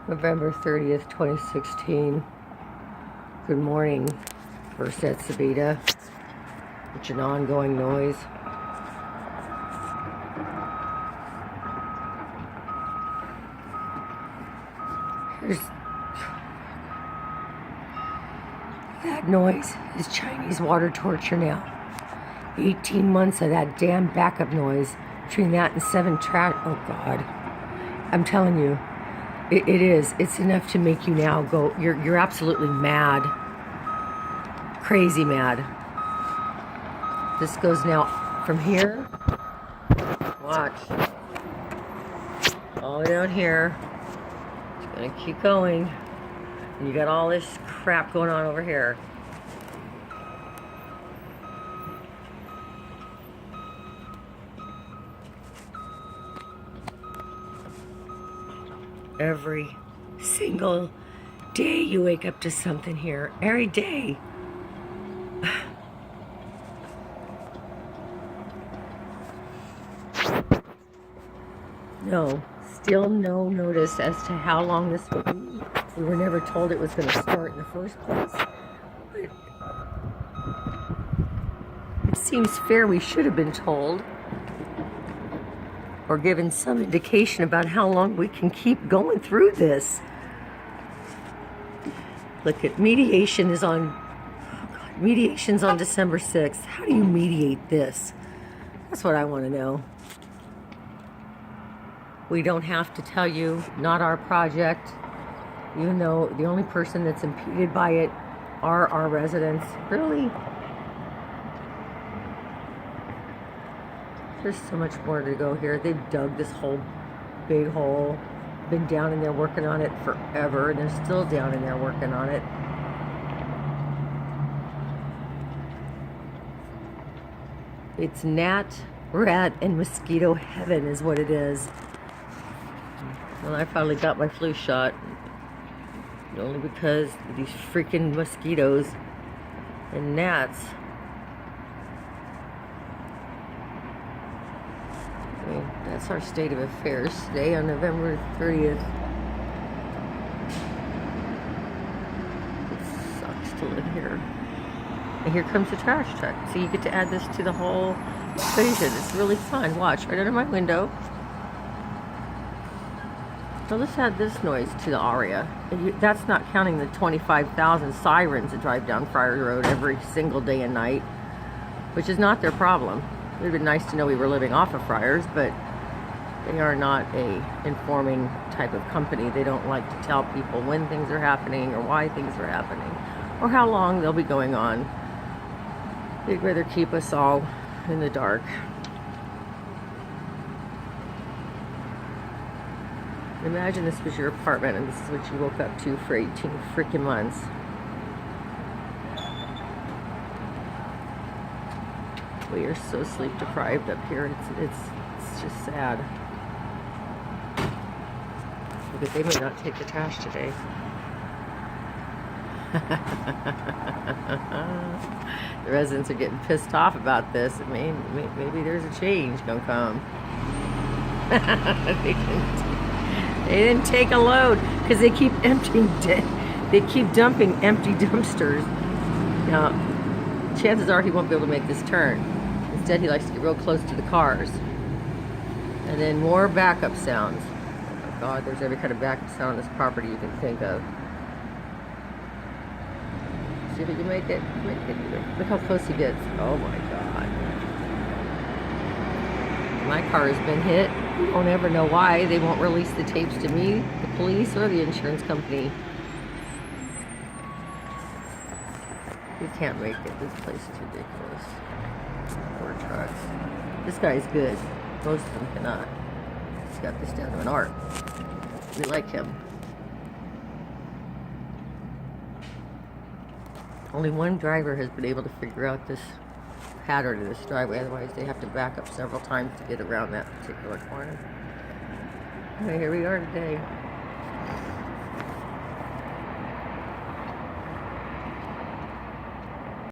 November 30th, 2016. Good morning. First at Sabita. It's an ongoing noise. That noise is Chinese water torture now. 18 months of that damn backup noise. Between that and 7 track. Oh God. I'm telling you, it is. It's enough to make you now go. You're absolutely mad. Crazy mad. This goes now from here. Watch. All the way down here. It's gonna keep going. And you got all this crap going on over here. Every single day you wake up to something here. Every day. No. Still no notice as to how long this will be. We were never told it was going to start in the first place. But it seems fair we should have been told. Or given some indication about how long we can keep going through this. Look at mediation is on. Oh God, mediation's on December 6th. How do you mediate this? That's what I want to know. We don't have to tell you, not our project, even though the only person that's impeded by it are our residents. Really? There's so much more to go here. They've dug this whole big hole. Been down in there working on it forever, and they're still down in there working on it. It's gnat, rat, and mosquito heaven is what it is. Well, I finally got my flu shot. Only because of these freaking mosquitoes and gnats. That's our state of affairs today on November 30th. It sucks to live here. And here comes the trash truck. So you get to add this to the whole equation. It's really fun. Watch, right under my window. So let's add this noise to the aria. That's not counting the 25,000 sirens that drive down Friars Road every single day and night, which is not their problem. It would have been nice to know we were living off of Friars, but they are not a informing type of company. They don't like to tell people when things are happening or why things are happening or how long they'll be going on. They'd rather keep us all in the dark. Imagine this was your apartment and this is what you woke up to for 18 freaking months. We are so sleep deprived up here. It's just sad. Because they may not take the trash today. The residents are getting pissed off about this. Maybe there's a change gonna come. They didn't take a load because they keep emptying. They keep dumping empty dumpsters. Now, chances are he won't be able to make this turn. Instead, he likes to get real close to the cars. And then more backup sounds. Oh my God, there's every kind of backup sound on this property you can think of. See if he can make it. Look how close he gets. Oh my God. My car has been hit. We won't ever know why. They won't release the tapes to me, the police, or the insurance company. We can't make it. This place is ridiculous. Poor trucks. This guy's good. Most of them cannot. He's got this down to an art. We like him. Only one driver has been able to figure out this pattern of this driveway. Otherwise, they have to back up several times to get around that particular corner. Okay, here we are today.